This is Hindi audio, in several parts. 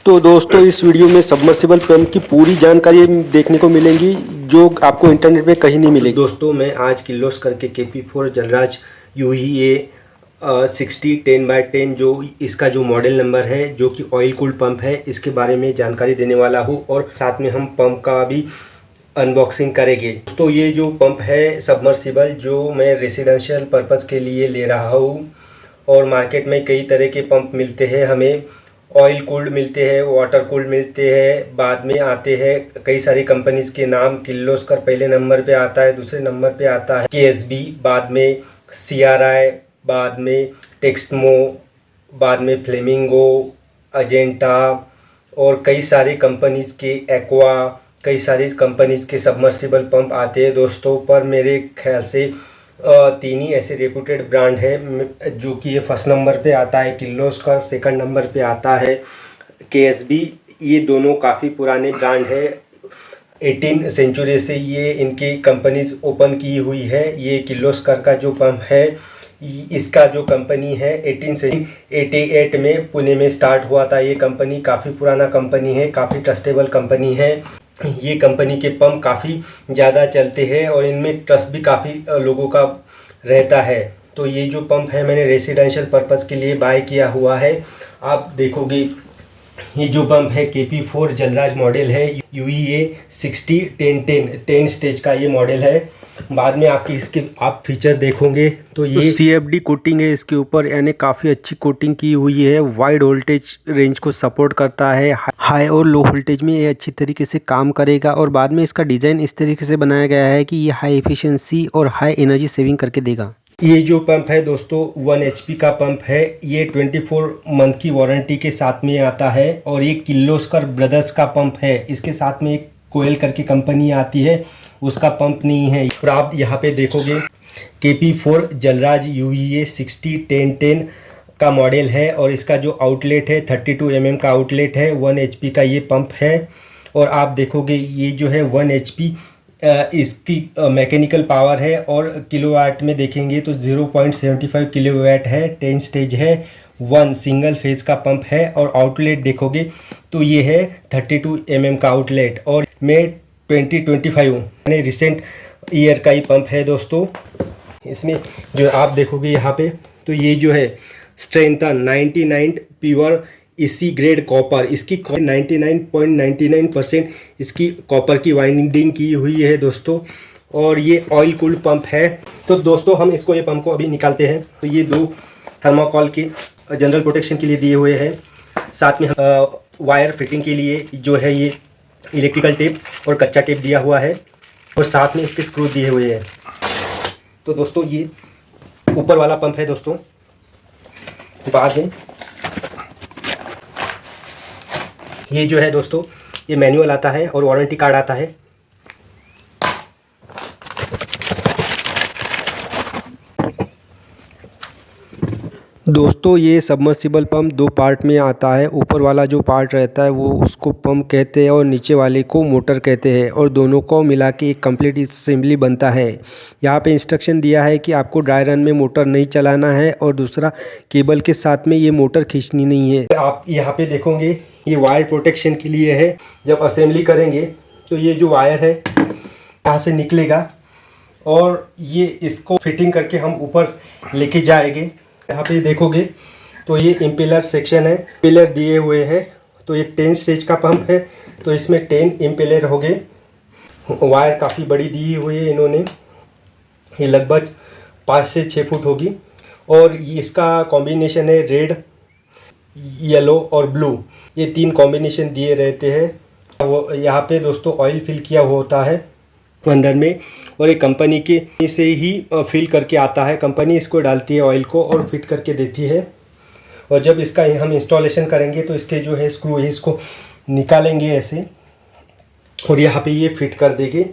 तो दोस्तों इस वीडियो में सबमर्सिबल पंप की पूरी जानकारी देखने को मिलेंगी जो आपको इंटरनेट पे कहीं नहीं मिलेगी। दोस्तों मैं आज किर्लोस्कर के KP4 जलराज UEA 60 10/10 जो इसका जो मॉडल नंबर है जो कि ऑयल कूल्ड पंप है, इसके बारे में जानकारी देने वाला हूँ और साथ में हम पंप का भी अनबॉक्सिंग करेंगे। तो ये जो पंप है सबमर्सिबल जो मैं रेसिडेंशियल पर्पज़ के लिए ले रहा हूँ और मार्केट में कई तरह के पंप मिलते हैं, हमें ऑयल कूल्ड मिलते हैं, वाटर कूल्ड मिलते हैं, बाद में आते हैं कई सारी कंपनीज़ के नाम। किर्लोस्कर पहले नंबर पे आता है, दूसरे नंबर पे आता है KSB, बाद में CRI, बाद में टेक्समो, बाद में फ्लेमिंगो, अजेंटा और कई सारी कंपनीज़ के एक्वा, कई सारी कंपनीज़ के सबमर्सिबल पंप आते हैं दोस्तों। पर मेरे ख्याल से तीन ही ऐसे रेपुटेड ब्रांड है जो कि ये फर्स्ट नंबर पे आता है किर्लोस्कर, सेकंड नंबर पे आता है KSB। ये दोनों काफ़ी पुराने ब्रांड है, 18 सेंचुरी से ये इनकी कंपनीज ओपन की हुई है। ये किर्लोस्कर का जो पंप है इसका जो कंपनी है 1888 में पुणे में स्टार्ट हुआ था। ये कंपनी काफ़ी पुराना कंपनी है, काफ़ी ट्रस्टेबल कंपनी है। ये कंपनी के पंप काफ़ी ज़्यादा चलते हैं और इनमें ट्रस्ट भी काफ़ी लोगों का रहता है। तो ये जो पंप है मैंने रेसिडेंशियल पर्पज़ के लिए बाय किया हुआ है। आप देखोगे ये जो पंप है KP4 जलराज मॉडल है, UEA 60 10/10 स्टेज का ये मॉडल है। बाद में आपकी इसके आप फीचर देखोगे तो ये CFD कोटिंग है इसके ऊपर, यानी काफ़ी अच्छी कोटिंग की हुई है। वाइड वोल्टेज रेंज को सपोर्ट करता है, हाई और लो वोल्टेज में ये अच्छी तरीके से काम करेगा। और बाद में इसका डिज़ाइन इस तरीके से बनाया गया है कि ये हाई एफिशिएंसी और हाई एनर्जी सेविंग करके देगा। ये जो पंप है दोस्तों 1 HP का पंप है। ये 24 मंथ की वारंटी के साथ में आता है और ये किर्लोस्कर ब्रदर्स का पंप है। इसके साथ में एक कोयल करके कंपनी आती है, उसका पंप नहीं है। और आप यहाँ पे देखोगे KP4 जलराज UEA 60 10/10 का मॉडल है और इसका जो आउटलेट है 32 mm का आउटलेट है। 1 HP का ये पंप है और आप देखोगे ये जो है 1 HP इसकी मैकेनिकल पावर है और किलोवाट में देखेंगे तो 0.75 किलोवाट है। 10 स्टेज है, 1 सिंगल फेज का पंप है और आउटलेट देखोगे तो ये है 32 mm का आउटलेट और मई 2025 यानी रिसेंट ईयर का ही पंप है दोस्तों। इसमें जो आप देखोगे यहाँ पे तो ये जो है स्ट्रेंथन 99 प्योर इसी ग्रेड कॉपर, इसकी 99.99% इसकी कॉपर की वाइंडिंग की हुई है दोस्तों। और ये ऑयल कूल्ड पंप है। तो दोस्तों हम इसको ये पंप को अभी निकालते हैं। तो ये 2 थर्माकोल के जनरल प्रोटेक्शन के लिए दिए हुए हैं, साथ में वायर फिटिंग के लिए जो है ये इलेक्ट्रिकल टेप और कच्चा टेप दिया हुआ है और साथ में इसके स्क्रू दिए हुए हैं। तो दोस्तों ये ऊपर वाला पंप है दोस्तों। बाद में ये जो है दोस्तों ये मैनुअल आता है और वारंटी कार्ड आता है। दोस्तों ये सबमर्सिबल पंप 2 पार्ट में आता है। ऊपर वाला जो पार्ट रहता है वो उसको पंप कहते हैं और नीचे वाले को मोटर कहते हैं और दोनों को मिला के एक कंप्लीट असेंबली बनता है। यहाँ पे इंस्ट्रक्शन दिया है कि आपको ड्राई रन में मोटर नहीं चलाना है और दूसरा केबल के साथ में ये मोटर खींचनी नहीं है। आप यहाँ पे देखोगे ये वायर प्रोटेक्शन के लिए है। जब असेंबली करेंगे तो ये जो वायर है यहाँ से निकलेगा और ये इसको फिटिंग करके हम ऊपर लेके जाएंगे। यहाँ पे देखोगे तो ये इम्पेलर सेक्शन है, इम्पेलर दिए हुए हैं। तो ये 10 स्टेज का पंप है तो इसमें 10 इम्पेलर हो गए। वायर काफ़ी बड़ी दी हुई है इन्होंने, ये लगभग 5 से 6 फुट होगी और ये इसका कॉम्बिनेशन है रेड, येलो और ब्लू, ये 3 कॉम्बिनेशन दिए रहते हैं। वो यहाँ पे दोस्तों ऑयल फिल किया हुआ होता है अंदर में और ये कंपनी के से ही फिल करके आता है। कंपनी इसको डालती है ऑयल को और फिट करके देती है। और जब इसका हम इंस्टॉलेशन करेंगे तो इसके जो है स्क्रू है इसको निकालेंगे ऐसे और यहाँ पे ये फिट कर देंगे।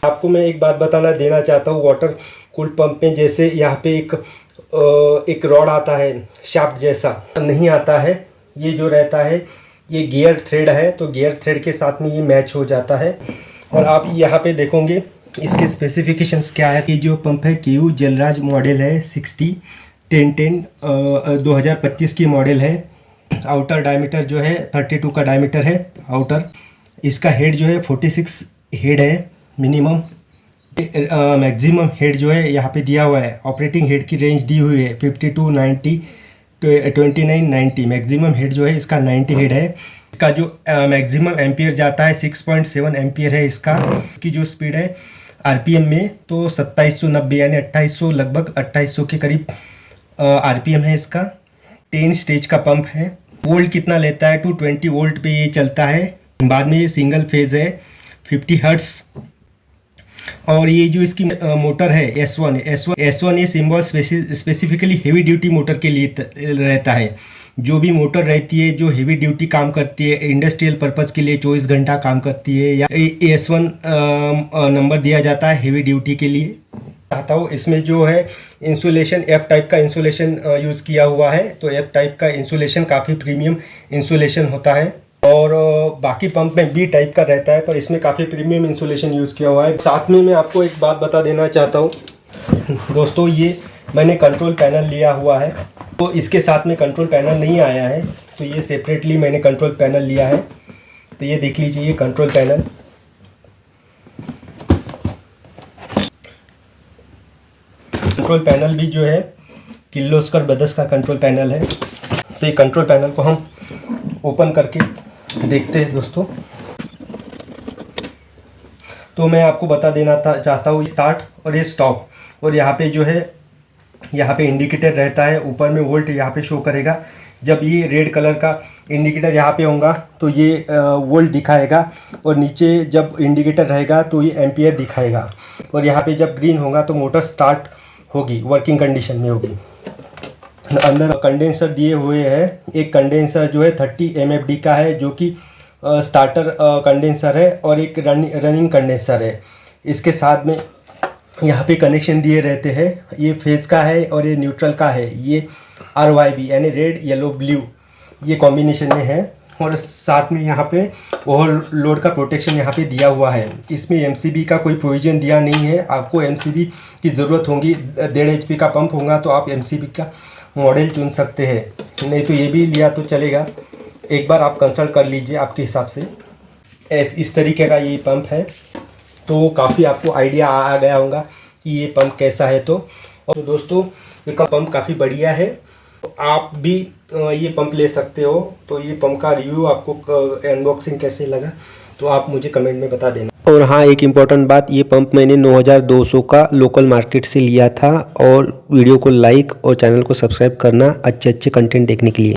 आपको मैं एक बात देना चाहता हूँ, वाटर कूल्ड पंप में जैसे यहाँ पे एक रॉड आता है शाफ्ट जैसा नहीं आता है। ये जो रहता है ये गियर थ्रेड है तो गियर थ्रेड के साथ में ये मैच हो जाता है। और आप यहाँ पे देखोगे इसके स्पेसिफिकेशंस क्या है। ये जो पंप है KU जलराज मॉडल है 60 10/10 2025 की मॉडल है। आउटर डायमीटर जो है 32 का डायमीटर है आउटर। इसका हेड जो है 46 हेड है मिनिमम। मैक्सिमम हेड जो है यहाँ पे दिया हुआ है, ऑपरेटिंग हेड की रेंज दी हुई है 52, 90, 29, 90। मैक्सिमम हेड जो है इसका 90 हेड है। इसका जो मैक्सिमम एम्पियर जाता है 6.7 एम्पियर है इसका। इसकी जो स्पीड है आरपीएम में तो 2790 यानी 2800, लगभग 2800 के करीब आरपीएम है इसका। 10 स्टेज का पंप है। वोल्ट कितना लेता है 220 वोल्ट पे ये चलता है। बाद में ये सिंगल फेज है 50 हर्ट्स। और ये जो इसकी मोटर है S1 ये symbol specifically heavy duty motor के लिए रहता है। जो भी मोटर रहती है जो हेवी ड्यूटी काम करती है, इंडस्ट्रियल पर्पज़ के लिए 24 घंटा काम करती है, या S1 नंबर दिया जाता है हेवी ड्यूटी के लिए। चाहता हूँ इसमें जो है इंसुलेशन F टाइप का इंसुलेशन यूज़ किया हुआ है। तो F टाइप का इंसुलेशन काफ़ी प्रीमियम इंसुलेशन होता है। और बाकी पंप में B टाइप का रहता है, पर इसमें काफ़ी प्रीमियम इंसुलेशन यूज़ किया हुआ है। साथ में मैं आपको एक बात बता देना चाहता हूँ दोस्तों, ये मैंने कंट्रोल पैनल लिया हुआ है। तो इसके साथ में कंट्रोल पैनल नहीं आया है, तो ये सेपरेटली मैंने कंट्रोल पैनल लिया है। तो ये देख लीजिए, ये कंट्रोल पैनल। कंट्रोल पैनल भी जो है किर्लोस्कर ब्रदर्स का कंट्रोल पैनल है। तो ये कंट्रोल पैनल को हम ओपन करके देखते हैं दोस्तों। तो मैं आपको बता देना चाहता हूँ स्टार्ट और ये स्टॉप। और यहाँ पे जो है यहाँ पे इंडिकेटर रहता है, ऊपर में वोल्ट यहाँ पे शो करेगा। जब ये रेड कलर का इंडिकेटर यहाँ पे होगा तो ये वोल्ट दिखाएगा, और नीचे जब इंडिकेटर रहेगा तो ये एम्पियर दिखाएगा। और यहाँ पे जब ग्रीन होगा तो मोटर स्टार्ट होगी, वर्किंग कंडीशन में होगी। अंदर कंडेंसर दिए हुए हैं। एक कंडेंसर जो है 30 MFD का है, जो कि स्टार्टर कंडेंसर है, और एक रनिंग कंडेंसर है। इसके साथ में यहाँ पे कनेक्शन दिए रहते हैं। ये फेज का है और ये न्यूट्रल का है। ये RYB यानी रेड येलो ब्लू ये कॉम्बिनेशन में है। और साथ में यहाँ पे ओवरलोड का प्रोटेक्शन यहाँ पे दिया हुआ है। इसमें MCB का कोई प्रोविज़न दिया नहीं है। आपको MCB की ज़रूरत होगी, 1.5 HP का पंप होगा तो आप MCB का मॉडल चुन सकते हैं, नहीं तो ये भी लिया तो चलेगा। एक बार आप कंसल्ट कर लीजिए आपके हिसाब से। इस तरीके का ये पंप है, तो काफ़ी आपको आइडिया आ गया होगा कि ये पंप कैसा है। तो और दोस्तों ये पंप काफ़ी बढ़िया है, तो आप भी ये पंप ले सकते हो। तो ये पंप का रिव्यू आपको अनबॉक्सिंग कैसे लगा तो आप मुझे कमेंट में बता देना। और हाँ, एक इम्पॉर्टेंट बात, ये पंप मैंने 9200 का लोकल मार्केट से लिया था। और वीडियो को लाइक और चैनल को सब्सक्राइब करना अच्छे कंटेंट देखने के लिए।